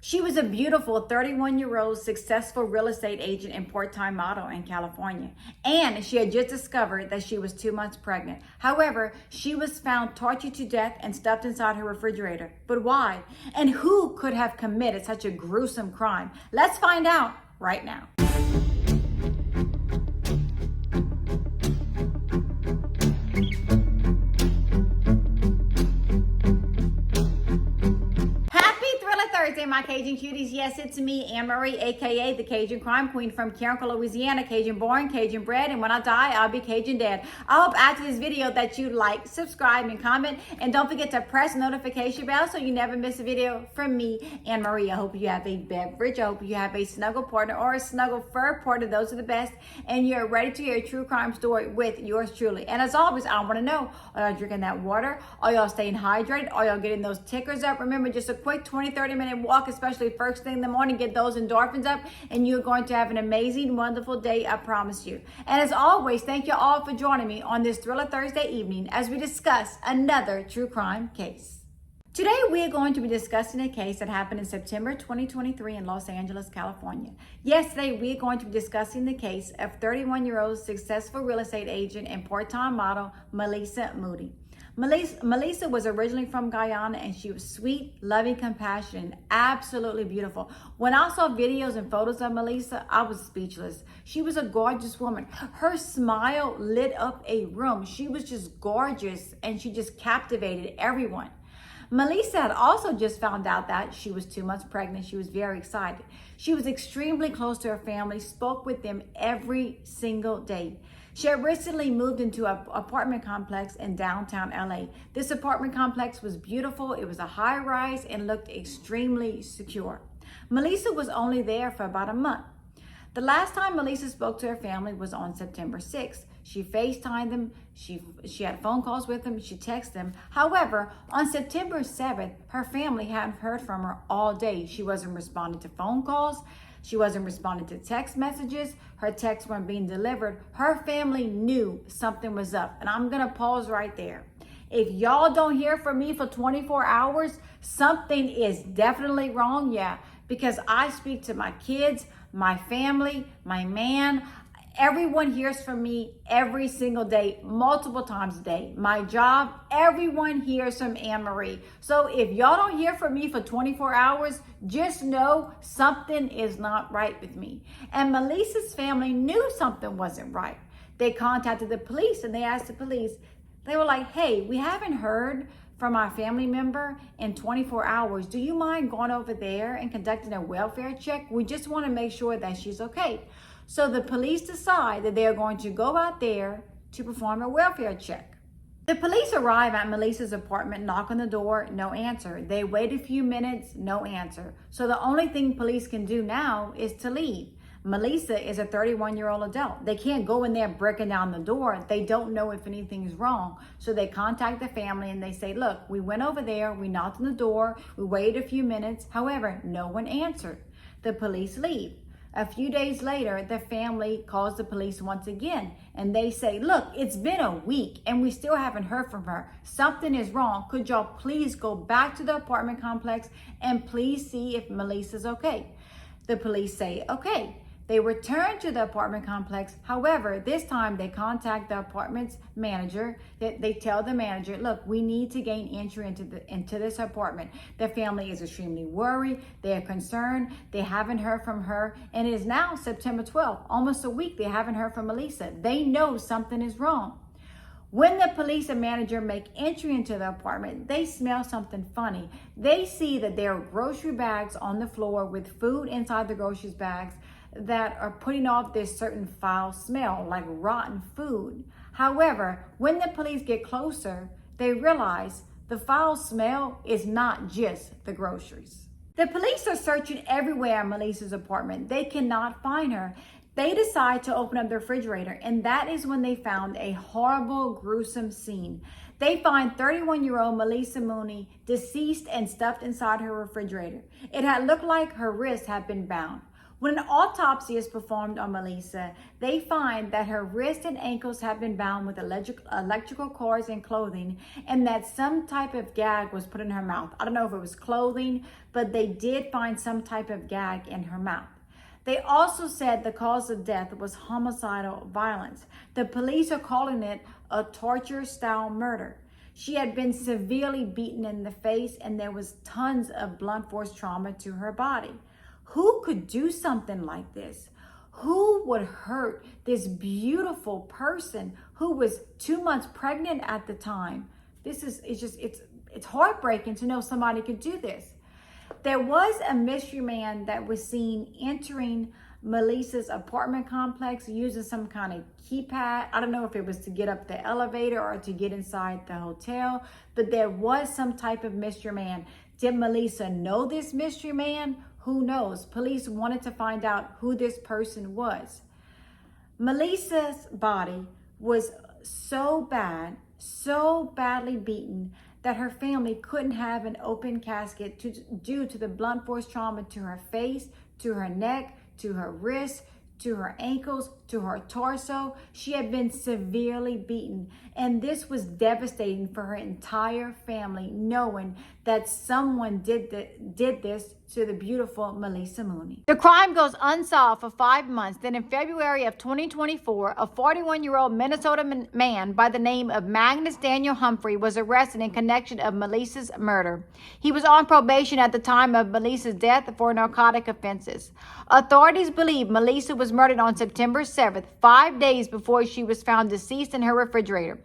She was a beautiful 31-year-old successful real estate agent and part-time model in California. And she had just discovered that she was 2 months pregnant. However, she was found tortured to death and stuffed inside her refrigerator. But why? And who could have committed such a gruesome crime? Let's find out right now. Thursday, my Cajun cuties. Yes, it's me, Anne-Marie, aka the Cajun Crime Queen from Carriacou, Louisiana. Cajun born, Cajun bred, and when I die, I'll be Cajun dead. I hope after this video that you like, subscribe, and comment, and don't forget to press the notification bell so you never miss a video from me, Anne-Marie. I hope you have a beverage. I hope you have a snuggle partner or a snuggle fur partner. Those are the best, and you're ready to hear a true crime story with yours truly. And as always, I want to know, are y'all drinking that water? Are y'all staying hydrated? Are y'all getting those tickers up? Remember, just a quick 20-30 minute walk, especially first thing in the morning, get those endorphins up, and you're going to have an amazing, wonderful day, I promise you. And as always, thank you all for joining me on this Thriller Thursday evening as we discuss another true crime case. Today, we are going to be discussing a case that happened in September 2023 in Los Angeles, California. Yesterday, we are going to be discussing the case of 31-year-old successful real estate agent and part-time model, MALEESA Mooney. MALEESA was originally from Guyana, and she was sweet, loving, compassionate, and absolutely beautiful. When I saw videos and photos of MALEESA, I was speechless. She was a gorgeous woman. Her smile lit up a room. She was just gorgeous, and she just captivated everyone. MALEESA had also just found out that she was 2 months pregnant. She was very excited. She was extremely close to her family, spoke with them every single day. She had recently moved into an apartment complex in downtown LA. This apartment complex was beautiful. It was a high rise and looked extremely secure. MALEESA was only there for about a month. The last time MALEESA spoke to her family was on September 6th. She FaceTimed them, she had phone calls with them, she texted them. However, on September 7th, her family hadn't heard from her all day. She wasn't responding to phone calls. She wasn't responding to text messages. Her texts weren't being delivered. Her family knew something was up. And I'm going to pause right there. If y'all don't hear from me for 24 hours, something is definitely wrong. Yeah, because I speak to my kids, my family, my man. Everyone hears from me every single day, multiple times a day. My job, everyone hears from Anne-Marie. So if y'all don't hear from me for 24 hours, just know something is not right with me. And MALEESA's family knew something wasn't right. They contacted the police and they asked the police, they were like, hey, we haven't heard from our family member in 24 hours. Do you mind going over there and conducting a welfare check? We just want to make sure that she's okay. So the police decide that they're going to go out there to perform a welfare check. The police arrive at MALEESA's apartment, knock on the door, no answer. They wait a few minutes, no answer. So the only thing police can do now is to leave. MALEESA is a 31-year-old adult. They can't go in there breaking down the door. They don't know if anything is wrong. So they contact the family and they say, look, we went over there, we knocked on the door, we waited a few minutes. However, no one answered. The police leave. A few days later, the family calls the police once again, and they say, look, it's been a week and we still haven't heard from her. Something is wrong. Could y'all please go back to the apartment complex and please see if MALEESA's okay? The police say, okay. They return to the apartment complex. However, this time they contact the apartment's manager. They tell the manager, look, we need to gain entry into this apartment. The family is extremely worried. They are concerned. They haven't heard from her. And it is now September 12th, almost a week. They haven't heard from MALEESA. They know something is wrong. When the police and manager make entry into the apartment, they smell something funny. They see that there are grocery bags on the floor with food inside the grocery bags that are putting off this certain foul smell, like rotten food. However, when the police get closer, they realize the foul smell is not just the groceries. The police are searching everywhere in MALEESA's apartment. They cannot find her. They decide to open up the refrigerator, and that is when they found a horrible, gruesome scene. They find 31-year-old MALEESA Mooney deceased and stuffed inside her refrigerator. It had looked like her wrists had been bound. When an autopsy is performed on MALEESA, they find that her wrists and ankles have been bound with electrical cords and clothing, and that some type of gag was put in her mouth. I don't know if it was clothing, but they did find some type of gag in her mouth. They also said the cause of death was homicidal violence. The police are calling it a torture-style murder. She had been severely beaten in the face, and there was tons of blunt force trauma to her body. Who could do something like this? Who would hurt this beautiful person who was 2 months pregnant at the time? It's heartbreaking to know somebody could do this. There was a mystery man that was seen entering MALEESA's apartment complex using some kind of keypad. I don't know if it was to get up the elevator or to get inside the hotel, but there was some type of mystery man. Did MALEESA know this mystery man? Who knows? Police wanted to find out who this person was. MALEESA's body was so badly beaten that her family couldn't have an open casket due to the blunt force trauma to her face, to her neck, to her wrists, to her ankles, to her torso. She had been severely beaten, and this was devastating for her entire family, knowing that someone did this to the beautiful MALEESA Mooney. The crime goes unsolved for 5 months. Then in February of 2024, a 41-year-old Minnesota man by the name of Magnus Daniel Humphrey was arrested in connection of MALEESA's murder. He was on probation at the time of MALEESA's death for narcotic offenses. Authorities believe MALEESA was murdered on September 7th, 5 days before she was found deceased in her refrigerator.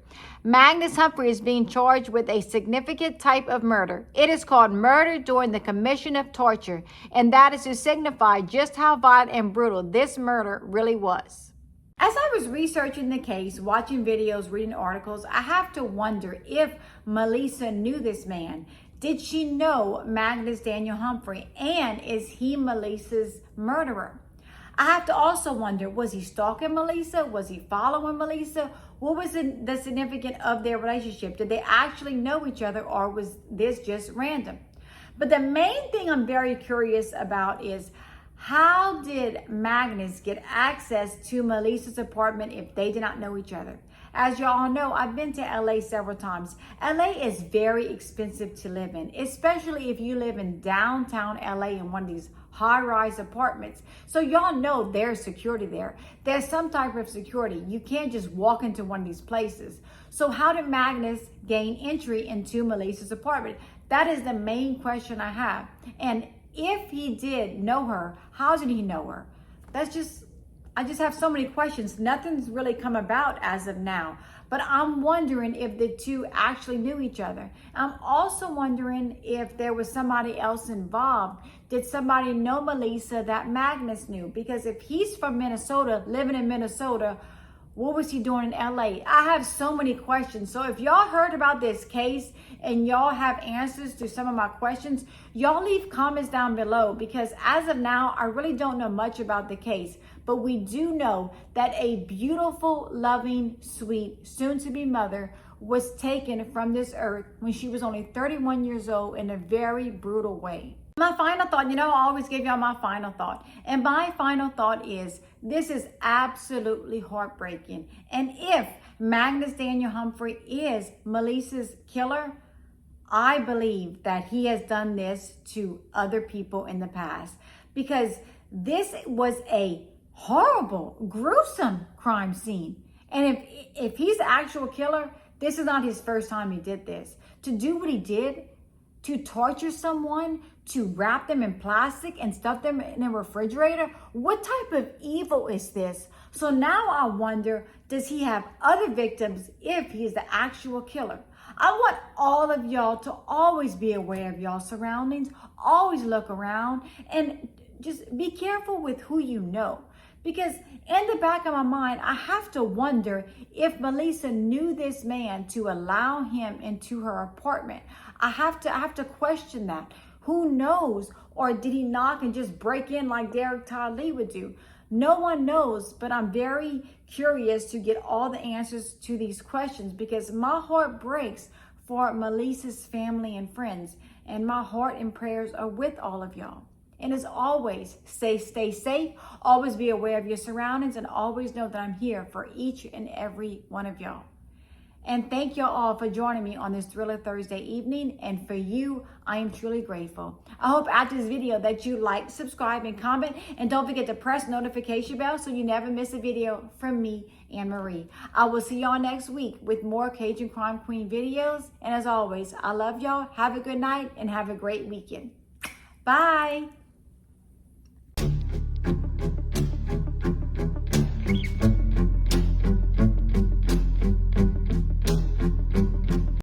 Magnus Humphrey is being charged with a significant type of murder. It is called murder during the commission of torture, and that is to signify just how violent and brutal this murder really was. As I was researching the case, watching videos, reading articles, I have to wonder if MALEESA knew this man. Did she know Magnus Daniel Humphrey, and is he MALEESA's murderer? I have to also wonder, was he stalking MALEESA? Was he following MALEESA? What was the significance of their relationship? Did they actually know each other, or was this just random? But the main thing I'm very curious about is, how did Magnus get access to MALEESA's apartment if they did not know each other? As y'all know, I've been to LA several times. LA is very expensive to live in, especially if you live in downtown LA in one of these high-rise apartments. So y'all know there's security there. There's some type of security. You can't just walk into one of these places. So how did Magnus gain entry into MALEESA's apartment? That is the main question I have. And if he did know her, how did he know her? I just have so many questions. Nothing's really come about as of now. But I'm wondering if the two actually knew each other. I'm also wondering if there was somebody else involved. Did somebody know MALEESA that Magnus knew? Because if he's from Minnesota, living in Minnesota, what was he doing in LA? I have so many questions. So if y'all heard about this case and y'all have answers to some of my questions, y'all leave comments down below, because as of now, I really don't know much about the case. But we do know that a beautiful, loving, sweet, soon-to-be mother was taken from this earth when she was only 31 years old in a very brutal way. My final thought, I always give y'all my final thought. And my final thought is, this is absolutely heartbreaking. And if Magnus Daniel Humphrey is MALEESA's killer, I believe that he has done this to other people in the past, because this was a horrible, gruesome crime scene. And if he's the actual killer, this is not his first time he did this. To do what he did, to torture someone, to wrap them in plastic and stuff them in a refrigerator, what type of evil is this? So now I wonder, does he have other victims if he's the actual killer? I want all of y'all to always be aware of y'all surroundings, always look around, and just be careful with who you know. Because in the back of my mind, I have to wonder if MALEESA knew this man to allow him into her apartment. I have to question that. Who knows? Or did he knock and just break in like Derek Todd Lee would do? No one knows, but I'm very curious to get all the answers to these questions, because my heart breaks for MALEESA's family and friends, and my heart and prayers are with all of y'all. And as always, stay safe, always be aware of your surroundings, and always know that I'm here for each and every one of y'all. And thank y'all all for joining me on this Thriller Thursday evening. And for you, I am truly grateful. I hope after this video that you like, subscribe, and comment. And don't forget to press notification bell so you never miss a video from me, Anne Marie. I will see y'all next week with more Cajun Crime Queen videos. And as always, I love y'all. Have a good night and have a great weekend. Bye.